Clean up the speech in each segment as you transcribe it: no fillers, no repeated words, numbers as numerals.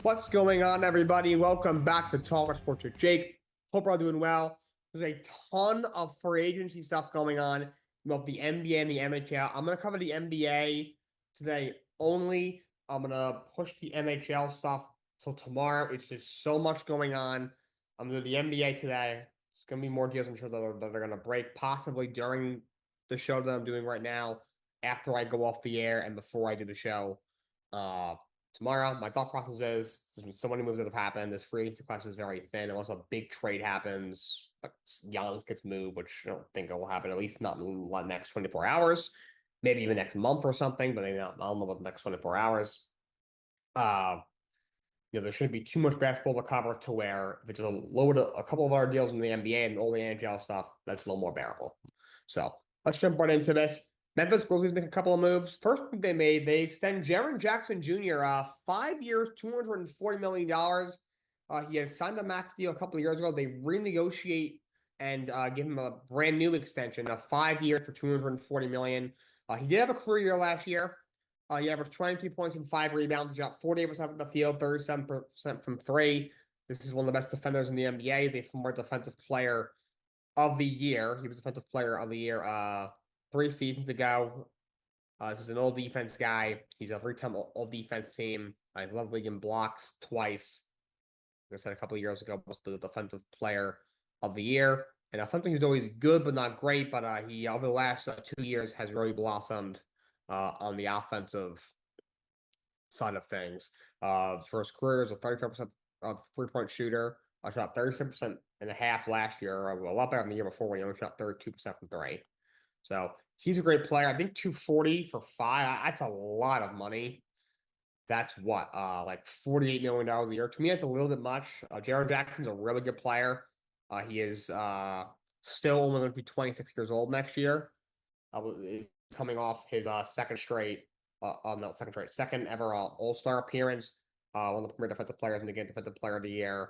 What's going on, everybody? Welcome back to Talkin Sports with Jake. Hope we're all doing well. There's a ton of free agency stuff going on, both the NBA and the NHL. I'm going to cover the NBA today only. I'm going to push the NHL stuff till tomorrow. It's just so much going on. I'm going to do the NBA today. It's going to be more deals, I'm sure, that are going to break, possibly during the show that I'm doing right now, after I go off the air and before I do the show. Tomorrow, my thought process is there's been so many moves that have happened. This free agency class is very thin. Unless a big trade happens, like Giannis gets moved, which I don't think will happen, at least not in the next 24 hours. Maybe even next month or something, but maybe not, I don't know about the next 24 hours. Uh, there shouldn't be too much basketball to cover to where if it's a couple of our deals in the NBA and all the NHL stuff, that's a little more bearable. So let's jump right into this. Memphis Grizzlies make a couple of moves. First move they made, they extend Jaren Jackson Jr. 5 years, $240 million. He had signed a max deal a couple of years ago. They renegotiate and give him a brand new extension of 5 years for $240 million. He did have a career year last year. He averaged 22 points and 5 rebounds. He shot 48% from the field, 37% from three. This is one of the best defenders in the NBA. He's a former defensive player of the year. He was defensive player of the year 3 seasons ago. This is an all defense guy. He's a 3-time all defense team. I love league in blocks twice. Like I said a couple of years ago, was the defensive player of the year. And I think he's always good, but not great. But he, over the last 2 years, has really blossomed on the offensive side of things. For his career as a 35% three-point shooter. I shot 37% and a half last year, a lot better than the year before when he only shot 32% from three. So he's a great player. I think 240 for five, that's a lot of money. That's what, like $48 million a year. To me, that's a little bit much. Jared Jackson's a really good player. He is still only going to be 26 years old next year. He's coming off his second ever All-Star appearance. One of the premier defensive players in the game, defensive player of the year.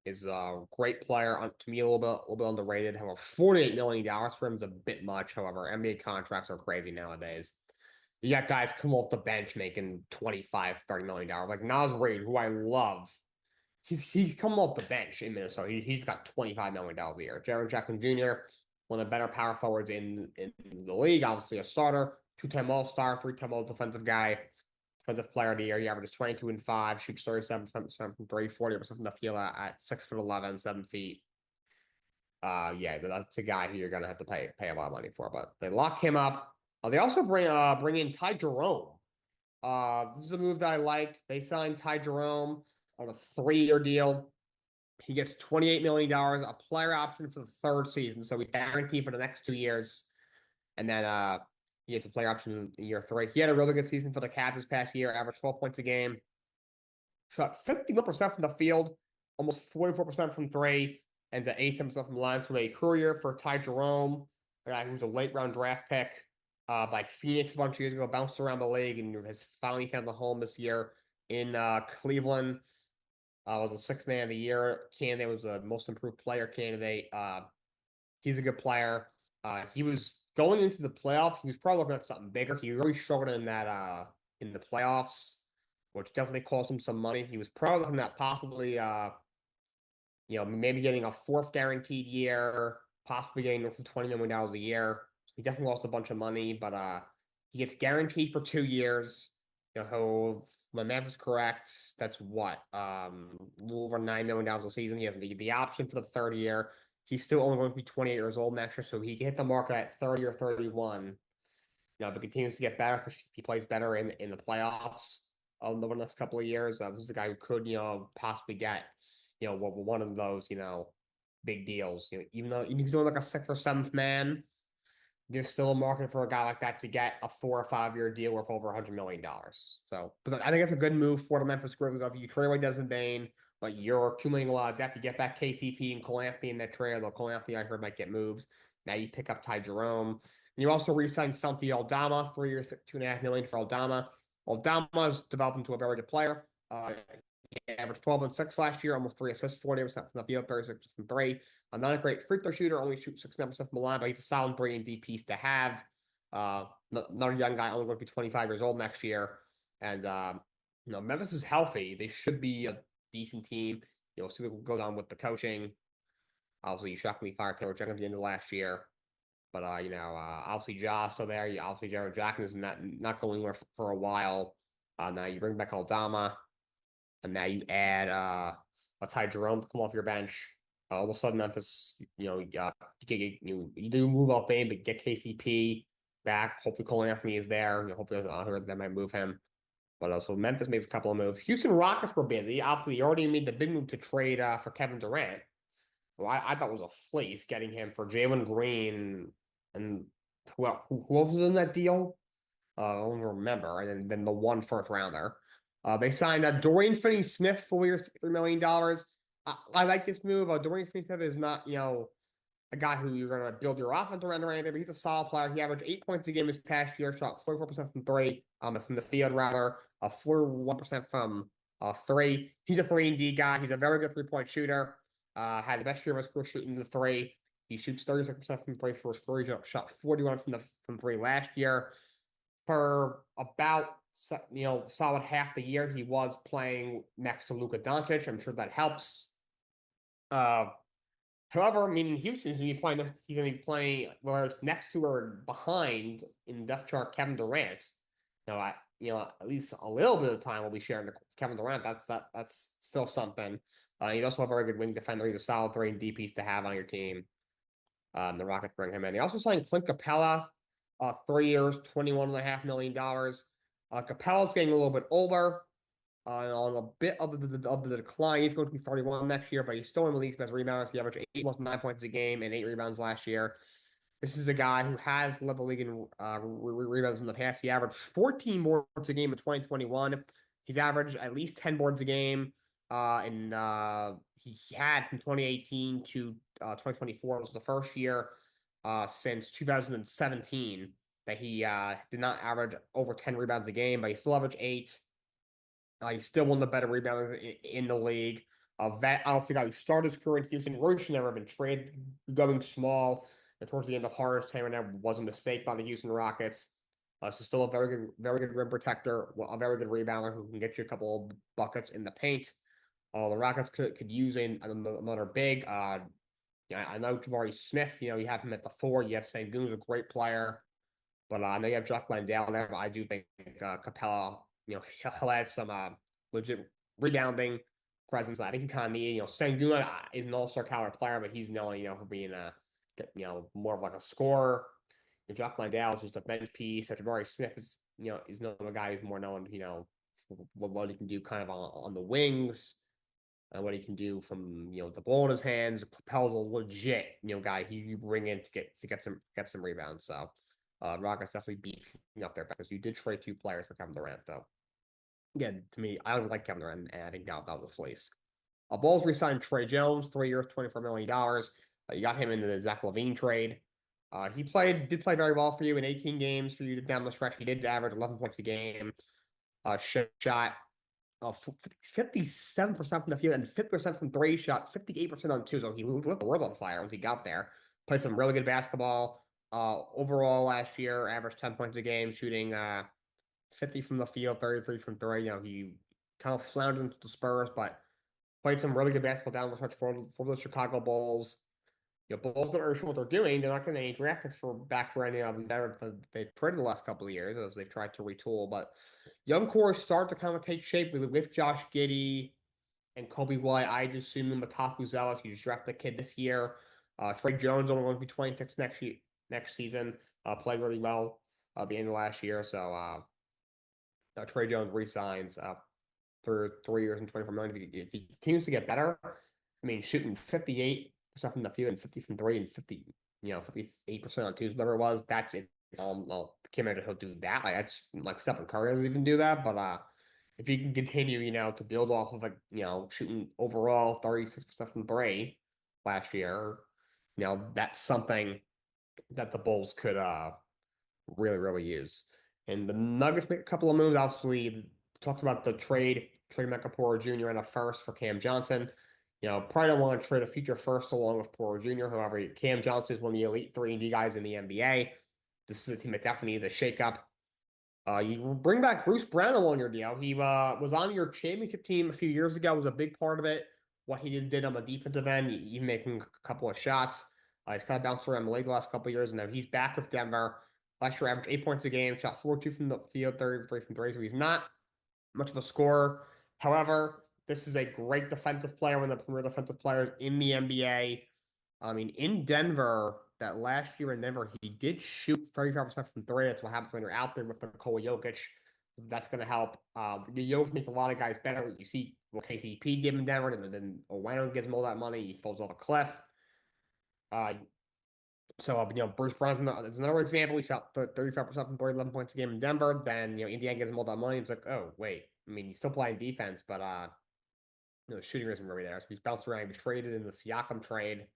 Is a great player. To me, a little bit underrated. However, $48 million for him is a bit much. However, NBA contracts are crazy nowadays. You got guys come off the bench making $25-30 million. Like Nas Reed, who I love. He's come off the bench in Minnesota. He's got $25 million a year. Jaren Jackson Jr., one of the better power forwards in the league, obviously a starter, 2-time All-Star, 3-time All-Defensive guy, defensive player of the year. He averages 22 and 5, shoots 37% from three, 40% from the field at 6'11", 7 feet. Yeah, that's a guy who you're gonna have to pay a lot of money for. But they lock him up. They also bring in Ty Jerome. This is a move that I liked. They signed Ty Jerome on a 3-year deal. He gets $28 million, a player option for the third season, so he's guaranteed for the next 2 years. And then he gets a player option in year three. He had a really good season for the Cavs this past year, averaged 12 points a game, shot 51% from the field, almost 44% from three, and 87% from the line. So a career for Ty Jerome, a guy who's a late round draft pick by Phoenix a bunch of years ago, bounced around the league and has finally found the home this year in Cleveland. Was a sixth man of the year candidate, was a most improved player candidate. He's a good player. He was going into the playoffs. He was probably looking at something bigger. He really struggled in that in the playoffs, which definitely cost him some money. He was probably looking at possibly maybe getting a fourth guaranteed year, possibly getting for $20 million a year. He definitely lost a bunch of money, but he gets guaranteed for 2 years. My math is correct. That's what a little over $9 million a season. He has the option for the third year. He's still only going to be 28 years old next year, so he can hit the market at 30 or 31. If it continues to get better, if he plays better in the playoffs over the next couple of years, this is a guy who could possibly get one of those big deals. Even though he's only like a sixth or seventh man, there's still a market for a guy like that to get a 4 or 5 year deal worth over $100 million. So, but I think it's a good move for the Memphis Grizzlies. After you trade away Desmond Bane, but you're accumulating a lot of depth. You get back KCP and Cole Anthony in that trade. Although Cole Anthony, I heard, might get moves. Now you pick up Ty Jerome. And you also re-signed Santi Aldama, 3 years, $2.5 million for Aldama. Aldama has developed into a very good player. He averaged 12 and 6 last year, almost 3 assists, 40% from the field, 36% from three. Not a great free throw shooter, only shoots 69% from the line, but he's a solid 3-and-D piece to have. Another young guy, only going to be 25 years old next year. And Memphis is healthy. They should be a decent team. See what goes on with the coaching. Obviously, you shockingly fired Taylor Jenkins at the end of last year. But obviously Ja's still there. Obviously Jared Jackson is not going anywhere for a while. Now you bring back Aldama, and now you add a Ty Jerome to come off your bench. All of a sudden, Memphis, you do move off Bane, but get KCP back. Hopefully, Cole Anthony is there. Hopefully, I heard that might move him. But so Memphis makes a couple of moves. Houston Rockets were busy. Obviously, you already made the big move to trade for Kevin Durant. Well, I thought was a fleece getting him for Jalen Green and who else was in that deal? I don't remember. And then the one first rounder. They signed Dorian Finney-Smith for $3 million. I like this move. Dorian Finney-Smith is not, a guy who you're going to build your offense around or anything, but he's a solid player. He averaged 8 points a game this past year, shot 44% from three, from the field rather, 41% from three. He's a 3-and-D guy. He's a very good three-point shooter. Had the best year of his career shooting the three. He shoots 36% from three for his career. He shot 41 from three last year. For about solid half the year, he was playing next to Luka Doncic. I'm sure that helps. Uh, However, I mean, in Houston, he's going to be playing whether it's next to or behind in the depth chart Kevin Durant. At least a little bit of time will be sharing the Kevin Durant. That's still something. He's also a very good wing defender. He's a solid 3-and-D piece to have on your team. The Rockets bring him in. He also signed Clint Capella, 3 years, $21.5 million. Capella's getting a little bit older on a bit of the decline. He's going to be 31 next year, but he's still in the league's best rebounders. He averaged 9 points a game and 8 rebounds last year. This is a guy who has led the league in rebounds in the past. He averaged 14 boards a game in 2021. He's averaged at least 10 boards a game. He had from 2018 to 2024 was the first year since 2017 that he did not average over 10 rebounds a game, but he still averaged 8. He's still one of the better rebounders in the league. That obviously guy who started his career in Houston. Really should never have been traded, going small. And towards the end of Harden's tenure, that was a mistake by the Houston Rockets. So still a very good rim protector, a very good rebounder who can get you a couple of buckets in the paint. The Rockets could use another big. I know Jabari Smith. You have him at the 4. You have Sengun's a great player. But I know you have Jock Landale there. I do think Capella, he'll add some legit rebounding presence. I think he kind of need, Sengun is an all-star caliber player, but he's known, for being more of like a scorer. Jock Landale is just a bench piece. Jabari Smith is known a guy who's more known, for what he can do kind of on the wings and what he can do from the ball in his hands. Capel's a legit guy you bring in to get some rebounds. So. Rockets definitely beefing up there because you did trade 2 players for Kevin Durant, though. Again, to me, I don't like Kevin Durant, and I think that was a fleece. Bulls re-signed Trey Jones, 3 years, $24 million. You got him into the Zach LaVine trade. He did play very well for you in 18 games for you down the stretch. He did average 11 points a game. Shot 57% from the field and 50% from three. Shot 58% on two. So he lit the world on fire once he got there. Played some really good basketball. Overall last year, averaged 10 points a game, shooting 50 from the field, 33 from three. He kind of floundered into the Spurs, but played some really good basketball down the stretch for the Chicago Bulls. Bulls don't sure what they're doing. They're not getting any draft picks for any of these they traded the last couple of years as they've tried to retool. But young cores start to kind of take shape with Josh Giddey and Kobe White. I just assume Matas Buzelis. He just drafted the kid this year. Trey Jones only going to be 26 next season. Played really well at the end of last year. So Trey Jones re-signs for 3 years and 24 million. If he continues to get better, I mean, shooting 58% from the field and 50 from three and 58% on twos, whatever it was, that's it. Can't imagine he'll do that. That's like Stephen Curry doesn't even do that. But if he can continue, to build off of shooting overall 36% from three last year, that's something that the Bulls could really, really use. And the Nuggets make a couple of moves. Obviously, talked about the trade Michael Porter Jr. and a first for Cam Johnson. Probably don't want to trade a future first along with Porter Jr. However, Cam Johnson is one of the elite 3-and-D guys in the NBA. This is a team that definitely needs a shakeup. You bring back Bruce Brown on your deal. He was on your championship team a few years ago, was a big part of it. What he did on the defensive end, even making a couple of shots. He's kind of bounced around the league the last couple of years, and now he's back with Denver. Last year, averaged 8 points a game, shot 4-2 from the field, 33 from three, so he's not much of a scorer. However, this is a great defensive player, one of the premier defensive players in the NBA. I mean, in Denver, that last year in Denver, he did shoot 35% from three. That's what happens when you're out there with Nikola Jokic. That's going to help. The Jokic makes a lot of guys better. You see what KCP did in Denver, and then Orlando gives him all that money. He falls off a cliff. Uh, Bruce Brown is another example. He shot 35% from three, 11 points a game in Denver. Then, Indiana gives him all that money. It's like, oh, wait. I mean, he's still playing defense, but shooting isn't really there. So he's bounced around. He was traded in the Siakam trade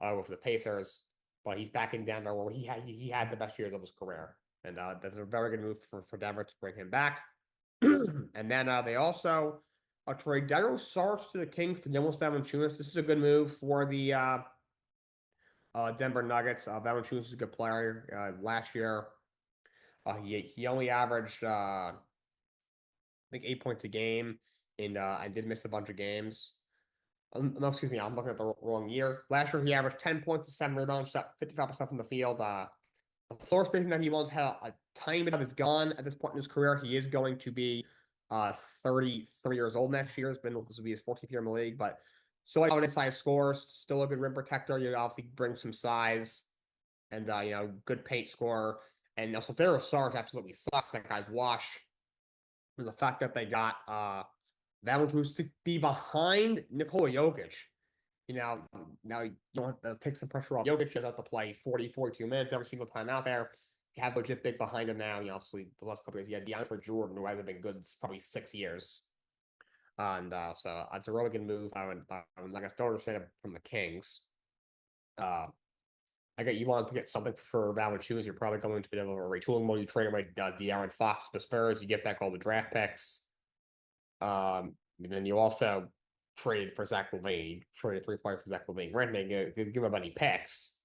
with the Pacers, but he's back in Denver where he had the best years of his career, and that's a very good move for Denver to bring him back. And then they also trade Daryl Sarge to the Kings for Jonas Valanciunas. This is a good move for the Denver Nuggets. Valanciunas is a good player. Last year, he only averaged I think 8 points a game, and did miss a bunch of games. No, excuse me, I'm looking at the wrong year. Last year, he averaged 10 points and 7 rebounds, shot 55% from the field. The floor spacing that he once had a tiny bit of is gone at this point in his career. He is going to be 33 years old next year. This will be his 14th year in the league, but still like an inside scorer, still a good rim protector. You obviously bring some size and good paint scorer. And also, Daryl Sarge absolutely sucks. That guy's washed. And the fact that they got Valanciunas to be behind Nikola Jokic. Now you don't have to take some pressure off Jokic. Doesn't have to play 40, 42 minutes every single time out there. You have legit big behind him now. Obviously, the last couple of years, you had DeAndre Jordan, who hasn't been good probably 6 years. And so it's a really good move. Like I don't understand it from the Kings. Uh, I get you want to get something for Valanciunas. You're probably going to be able to retooling mode. You trade away De'Aaron Fox to the Spurs. You get back all the draft picks. And then you also traded for Zach LaVine, traded 3 players for Zach LaVine. Granted, they didn't give up any picks,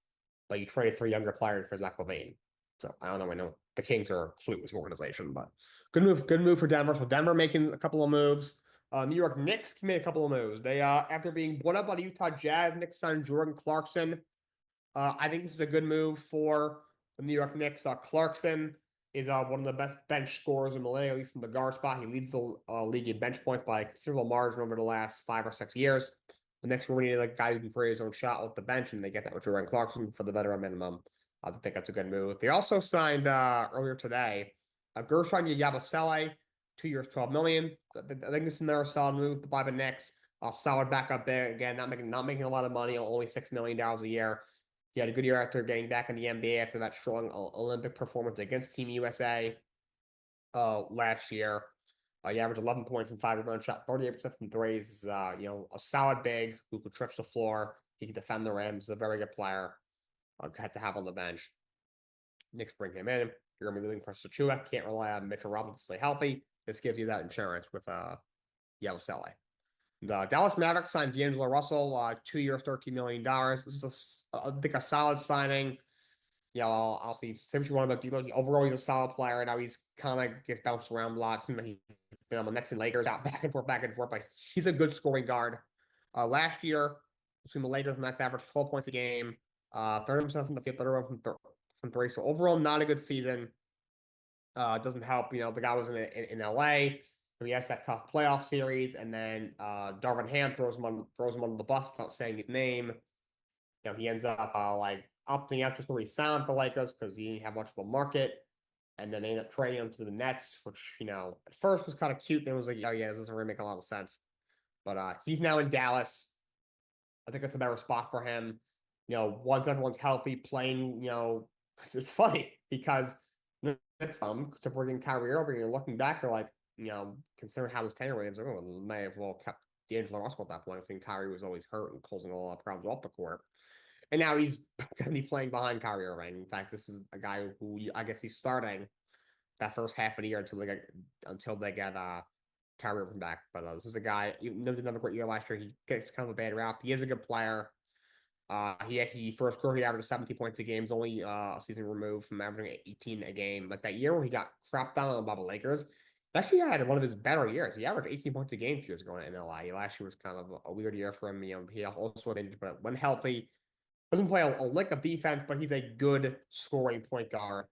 but you traded 3 younger players for Zach LaVine. So I don't know. I know the Kings are a clueless organization, but good move. Good move for Denver. So Denver making a couple of moves. New York Knicks made a couple of moves. They after being bought up by the Utah Jazz, Knicks signed Jordan Clarkson. I think this is a good move for the New York Knicks. Clarkson is one of the best bench scorers in the league, at least from the guard spot. He leads the league in bench points by a considerable margin over the last 5 or 6 years. The Knicks really need a guy who can create his own shot with the bench, and they get that with Jordan Clarkson for the veteran minimum. I think that's a good move. They also signed earlier today Gershon Yabusele, 2 years, $12 million. I think this is another solid move by the Knicks. Solid backup big again, not making a lot of money, only $6 million a year. He had a good year after getting back in the NBA after that strong Olympic performance against Team USA last year. He averaged 11 points and 5 rebounds, shot 38% from threes. A solid big who could stretch the floor. He can defend the rim. He's a very good player. Had to have on the bench. Knicks bring him in. You're going to be losing Precious Achiuwa. Can't rely on Mitchell Robinson to stay healthy. This gives you that insurance with Yabusele. The Dallas Mavericks signed D'Angelo Russell, 2 years, $13 million. This is, I think, a solid signing. I'll see. Say what you want about D'Lo. Overall, he's a solid player. Now he's kind of gets bounced around a lot. He's been on the Nets and Lakers, out back and forth, back and forth. But he's a good scoring guard. Last year, between the Lakers and Nets, averaged 12 points a game, 30% from the field, 31% from three. So overall, not a good season. It doesn't help. The guy was in LA. He has that tough playoff series, and then Darvin Ham throws him under the bus without saying his name. He ends up opting out just to re-sign for Lakers because he didn't have much of a market, and then they end up trading him to the Nets, which at first was kind of cute. Then it was like, oh yeah, this doesn't really make a lot of sense. But he's now in Dallas. I think it's a better spot for him. Once everyone's healthy, playing. It's funny because next time to bring Kyrie over, you're looking back, you're like, considering how his tenure was, may have well kept D'Angelo Russell at that point. I think Kyrie was always hurt and causing a lot of problems off the court. And now he's going to be playing behind Kyrie Irving. In fact, this is a guy who I guess he's starting that first half of the year until they get Kyrie Irving back. But this is a guy, did another great year last year. He gets kind of a bad rap. He is a good player. He first career he averaged 17 points a game, is only a season removed from averaging 18 a game. Like that year where he got crapped down on by the Lakers, he actually had one of his better years. He averaged 18 points a game 2 years ago in LA. Last year was kind of a weird year for him. He also had injured, but when healthy, doesn't play a lick of defense, but he's a good scoring point guard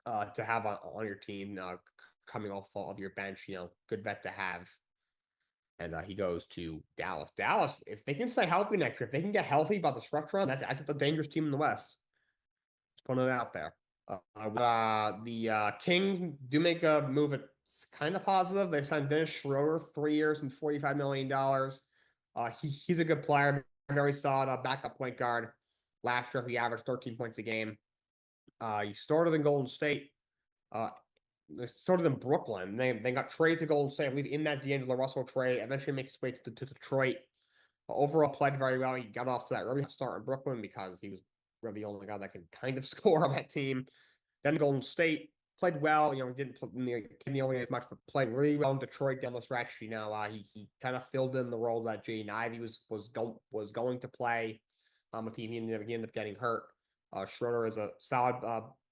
to have on your team coming off of your bench. Good vet to have. And he goes to Dallas. Dallas, if they can stay healthy next year, if they can get healthy by the stretch run, that's a dangerous team in the West. Just putting it out there. The Kings do make a move. It's kind of positive. They signed Dennis Schroeder, 3 years and $45 million. He's a good player, very solid backup point guard. Last year, he averaged 13 points a game. He started in Golden State. Sort of in Brooklyn. They got traded to Golden State, I believe, in that D'Angelo Russell trade. Eventually makes his way to Detroit. Overall, played very well. He got off to that really start in Brooklyn because he was really the only guy that could kind of score on that team. Then Golden State played well. Didn't play nearly as much, but played really well in Detroit down the stretch. He kind of filled in the role that Jaden Ivey was going to play on the team. He ended up getting hurt. Schroeder is a solid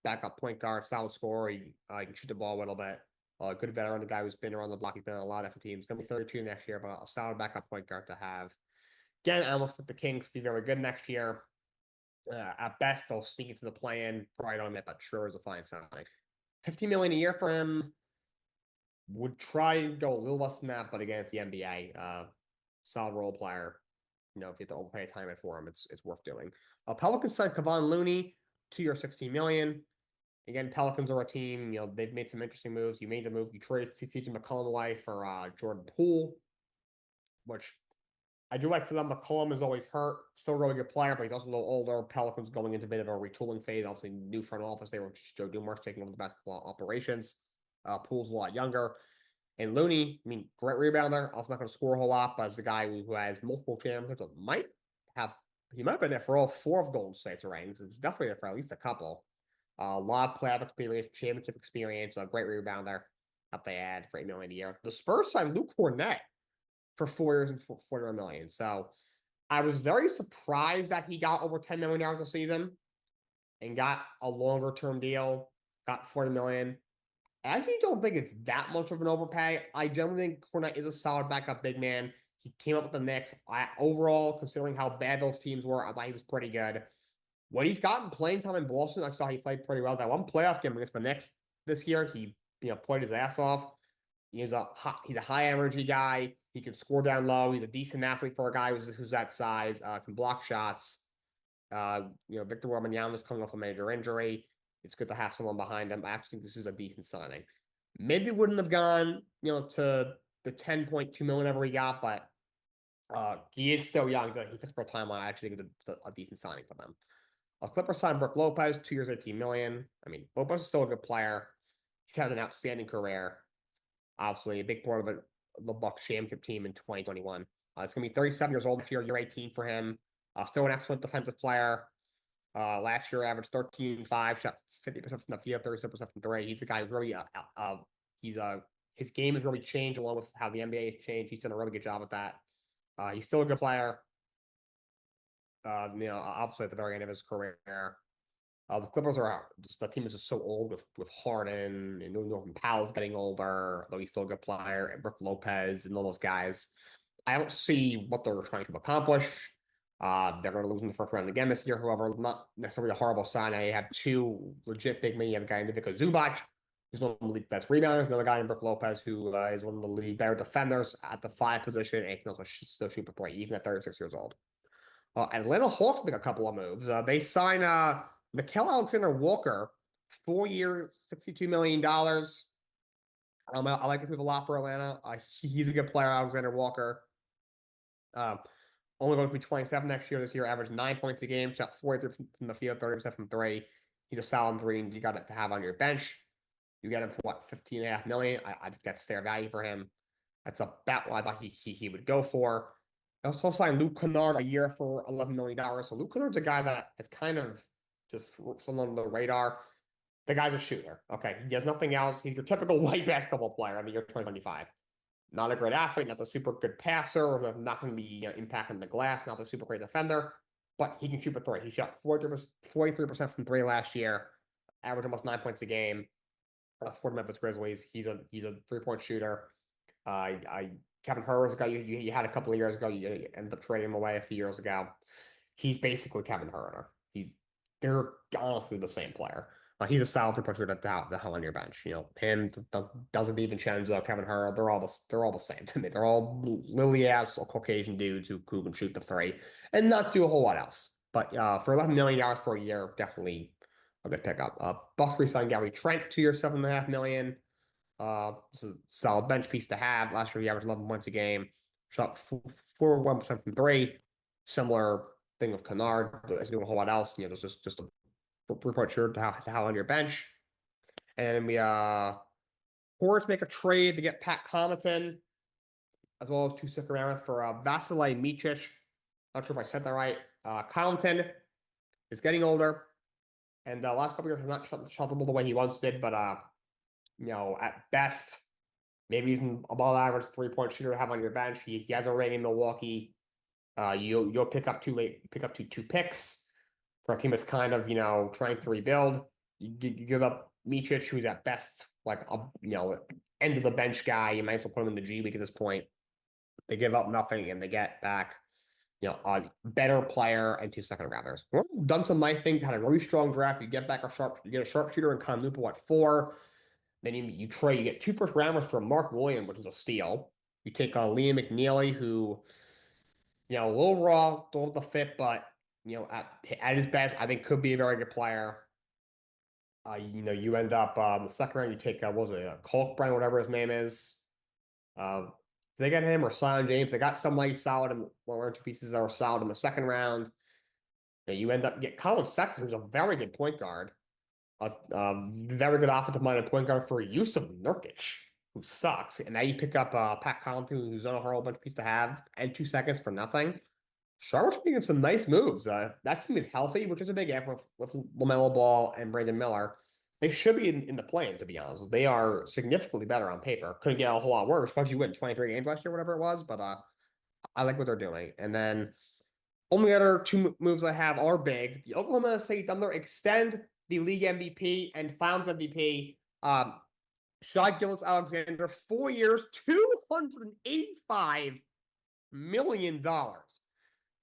backup point guard, solid scorer. He can shoot the ball a little bit. Good veteran, the guy who's been around the block. He's been on a lot of different teams. Going to be 32 next year, but a solid backup point guard to have. Again, I almost think the Kings be very good next year. At best, they'll sneak into the play-in. Probably don't admit, but sure is a fine signing. $15 million a year for him. Would try and go a little less than that, but again, it's the NBA. Solid role player. If you have to overpay a time for him, it's worth doing. Pelicans signed Kevon Looney, 2 year, $16 million. Again, Pelicans are a team. They've made some interesting moves. You made the move. You traded CJ McCollum away for Jordan Poole, which I do like for them. McCollum is always hurt. Still a really good player, but he's also a little older. Pelicans going into a bit of a retooling phase. Obviously, new front office. They were Joe Dumars taking over the basketball operations. Poole's a lot younger. And Looney, great rebounder. Also not going to score a whole lot, but as a guy who has multiple championships, he might have been there for all 4 of Golden State's rings. He's definitely there for at least a couple. A lot of playoff experience, championship experience, a great rebounder that they add for $8 million a year. The Spurs signed Luke Kornet for 4 years and $41 million. So I was very surprised that he got over $10 million a season and got a longer term deal, got $40 million. I actually don't think it's that much of an overpay. I generally think Kornet is a solid backup big man. He came up with the Knicks. Overall, considering how bad those teams were, I thought he was pretty good. When he's gotten playing time in Boston, I thought he played pretty well. That one playoff game against the Knicks this year, he played his ass off. He's a high energy guy. He can score down low. He's a decent athlete for a guy who's that size. Can block shots. Victor Wembanyama's coming off a major injury. It's good to have someone behind him. I actually think this is a decent signing. Maybe wouldn't have gone, to the 10.2 million whatever he got, but he is still young. He fits for a timeline. I actually think it's a decent signing for them. Clippers signed Brook Lopez, 2 years, $18 million. Lopez is still a good player. He's had an outstanding career. Obviously, a big part of the Bucks championship team in 2021. It's going to be 37 years old next year, year 18 for him. Still an excellent defensive player. Last year, averaged 13.5, shot 50% from the field, 37% from 3. He's a guy who's really, his game has really changed along with how the NBA has changed. He's done a really good job with that. He's still a good player. Obviously at the very end of his career. The Clippers the team is just so old with Harden and Norman Powell's getting older, though he's still a good player, and Brook Lopez and all those guys. I don't see what they're trying to accomplish. They're going to lose in the first round again this year. However, not necessarily a horrible sign. I have 2 legit big men. You have a guy in Ivica Zubac, who's one of the league best rebounders. Another guy in Brook Lopez, who is one of the league better defenders at the 5 position, and can also still shoot for 3, even at 36 years old. Atlanta Hawks make a couple of moves. They sign Nickeil Alexander-Walker, 4 years, $62 million. I like this move a lot for Atlanta. He's a good player, Alexander Walker. Only going to be 27 next year. This year, averaged 9 points a game, shot 43 from the field, 30% from 3. He's a solid 3, and you got it to have on your bench. You get him for $15.5 million. I think that's fair value for him. That's about what I thought he would go for. I also signed Luke Kennard a year for $11 million. So Luke Kennard's a guy that is kind of just flown under the radar. The guy's a shooter. Okay, he has nothing else. He's your typical white basketball player. You're 2025. Not a great athlete, not the super good passer, not going to be impacting the glass, not the super great defender. but he can shoot a three. He shot 43% from three last year, averaged almost 9 points a game for the Memphis Grizzlies. He's a 3-point shooter. I Kevin Herter's a guy you had a couple of years ago. You ended up trading him away a few years ago. He's basically Kevin Herter. They're honestly the same player. He's a solid 3-point shooter the hell on your bench. Him, Dante DiVincenzo, Kevin Herter, they're all the same to me. They're all lily ass Caucasian dudes who can shoot the three and not do a whole lot else. But for $11 million for a year, definitely a good pickup. Bucks re-signed Gary Trent 2 years, $7.5 million. This is a solid bench piece to have. Last year, he averaged 11 points a game, shot 41% from three. Similar thing with Kennard. He's doing a whole lot else. There's just a 3-point shooter to have on your bench. And we Hornets make a trade to get Pat Connaughton, as well as 2 second rounds for Vasilij Micic. Not sure if I said that right. Connaughton is getting older, and the last couple years has not shot the ball the way he once did, but at best, maybe he's an above average 3-point shooter to have on your bench. He has a ring in Milwaukee. You'll pick up two picks for a team that's kind of trying to rebuild. You give up Micic, who's at best like a end of the bench guy. You might as well put him in the G League at this point. They give up nothing and they get back a better player and 2 second rounders. Done some nice things. Had a really strong draft. You get a sharpshooter in Kanupa at 4. Then you get 2 first rounders for Mark Williams, which is a steal. You take Liam McNeely, who a little raw, don't have the fit, but at his best, I think could be a very good player. You end up in the second round. You take what was it, Colkbrand, whatever his name is. They get him or Sion James. They got somebody solid and one or two pieces that were solid in the second round. You end up get Colin Sexton, who's a very good point guard. A very good offensive-minded point guard for Yusuf Nurkic, who sucks. And now you pick up Pat Connaughton, who's on a whole bunch of pieces to have, and 2 seconds for nothing. Charlotte's making some nice moves. That team is healthy, which is a big effort with LaMelo Ball and Brandon Miller. They should be in the play-in, to be honest. They are significantly better on paper. Couldn't get a whole lot worse. Why'd you win 23 games last year, whatever it was? But I like what they're doing. And then only other 2 moves I have are big. The Oklahoma City Thunder extend the league MVP and Finals MVP, Shai Gilgeous-Alexander, 4 years, $285 million.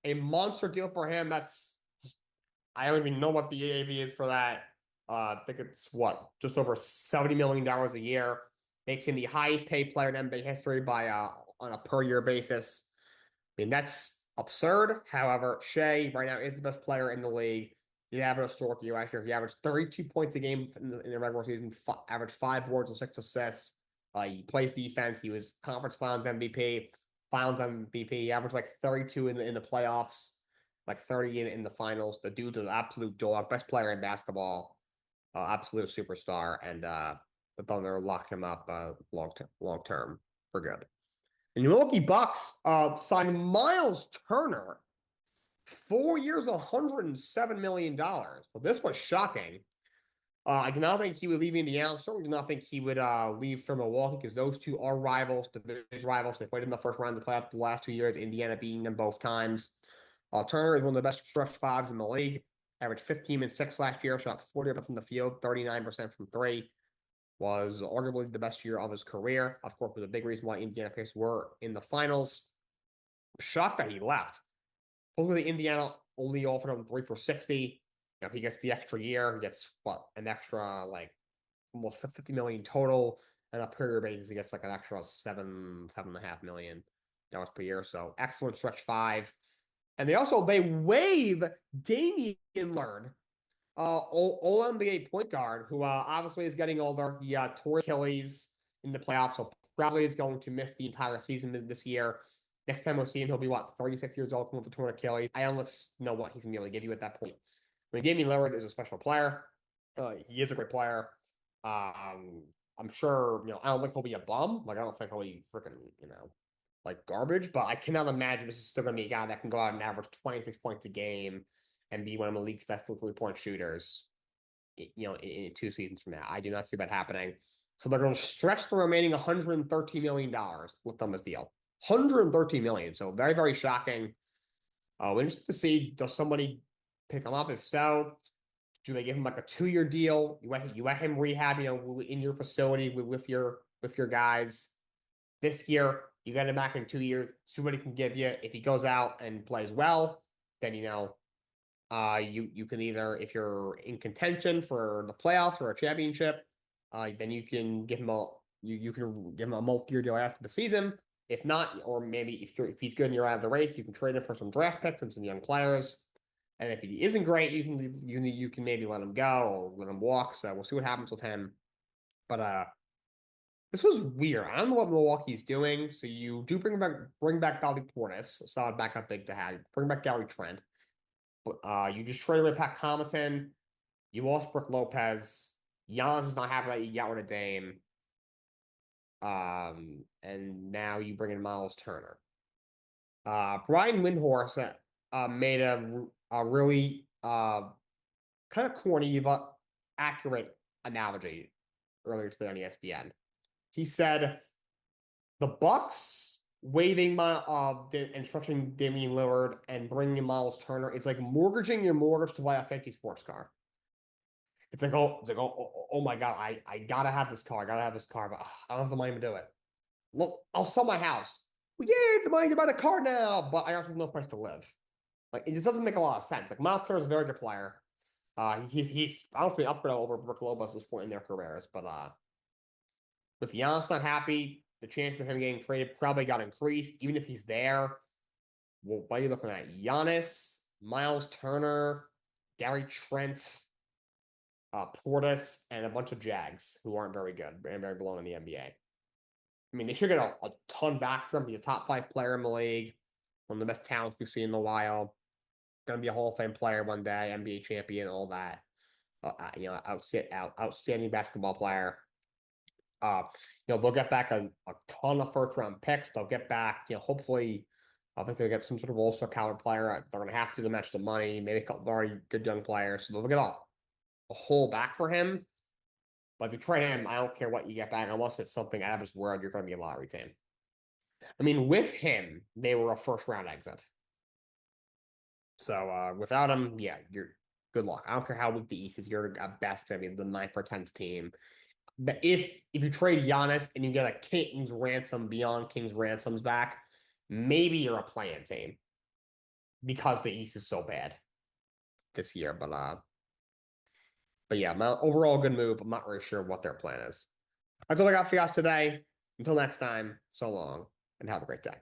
A monster deal for him. I don't even know what the AAV is for that. I think it's just over $70 million a year. Makes him the highest paid player in NBA history by on a per year basis. I mean, that's absurd. However, Shai right now is the best player in the league. He averaged a historic year last year. He averaged 32 points a game in the regular season, averaged 5 boards and 6 assists. He plays defense. He was conference finals MVP, finals MVP. He averaged like 32 in the playoffs, like 30 in the finals. The dude's an absolute dog, best player in basketball, absolute superstar. And the Thunder locked him up long term for good. The Milwaukee Bucks signed Miles Turner, 4 years, $107 million. Well, this was shocking. I do not think he would leave Indiana. Certainly do not think he would leave for Milwaukee because those two are rivals, division rivals. They played in the first round of the playoffs the last 2 years, Indiana beating them both times. Turner is one of the best stretch fives in the league. Averaged 15 and 6 last year, shot 40% from the field, 39% from 3. Was arguably the best year of his career. Of course, was a big reason why Indiana Pacers were in the finals. Shocked that he left. Hopefully, Indiana only offered him 3 for 60. He gets the extra year. He gets an extra almost 50 million total, and on a per year basis, he gets like an extra $7.5 million per year. So excellent stretch 5. And they waive Damian Lillard, all NBA point guard, who obviously is getting older. He tore Achilles in the playoffs, so probably is going to miss the entire season this year. Next time we'll see him, he'll be 36 years old, coming with a torn Achilles. I don't know what he's going to be able to give you at that point. I mean, Damian Lillard is a special player. He is a great player. I'm sure, I don't think he'll be a bum. I don't think he'll be freaking, garbage. But I cannot imagine this is still going to be a guy that can go out and average 26 points a game and be one of the league's best 3-point shooters, in 2 seasons from now. I do not see that happening. So they're going to stretch the remaining $113 million with them as deal. $113 million. So very, very shocking. We're interested to see, does somebody pick him up? If so, do they give him like a 2-year deal? You let him rehab, in your facility with your guys. This year, you get him back in 2 years. See what he can give you. If he goes out and plays well, then you can either, if you're in contention for the playoffs or a championship, then you can give him a multi-year deal after the season. If not, or maybe if he's good and you're out of the race, you can trade him for some draft picks and some young players. And if he isn't great, you can maybe let him go or let him walk. So we'll see what happens with him. But this was weird. I don't know what Milwaukee's doing. So you do bring back Bobby Portis, solid backup big to have. Bring back Gary Trent. But you just traded away Pat Connaughton. You lost Brook Lopez. Giannis is not happy that you got rid of Dame. And now you bring in Miles Turner. Brian Windhorst made a really kind of corny but accurate analogy earlier today on ESPN. He said the Bucks waiving and stretching Damian Lillard and bringing in Miles Turner is like mortgaging your mortgage to buy a fancy sports car. Oh my God, I gotta have this car. I gotta have this car, but I don't have the money to do it. Look, I'll sell my house. Well, yeah, the money to buy the car now, but I also have no place to live. Like, it just doesn't make a lot of sense. Like, Miles Turner is a very good player. He's honestly an upgrade over Brook Lopez at this point in their careers, but with Giannis not happy, the chances of him getting traded probably got increased. Even if he's there, well, what are you looking at? Giannis, Miles Turner, Gary Trent, Portis, and a bunch of Jags who aren't very good and very below in the NBA. I mean, they should get a ton back from him. He's a top 5 player in the league, one of the best talents we've seen in a while. Going to be a Hall of Fame player one day, NBA champion, all that. Outstanding basketball player. They'll get back a ton of first round picks. They'll get back, hopefully, I think they'll get some sort of all-star caliber player. They're going to have to match the money, maybe a couple of very good young players. So they'll get a whole back for him. But if you trade him, I don't care what you get back, unless it's something out of his world, you're going to be a lottery team. I mean, with him, they were a first round exit. So without him, yeah, you're good luck. I don't care how weak the East is, you're at best going to be the 9th or 10th team. But if you trade Giannis and you get a King's ransom beyond King's ransoms back, maybe you're a play-in team because the East is so bad this year. But yeah, overall good move. I'm not really sure what their plan is. That's all I got for you guys today. Until next time, so long and have a great day.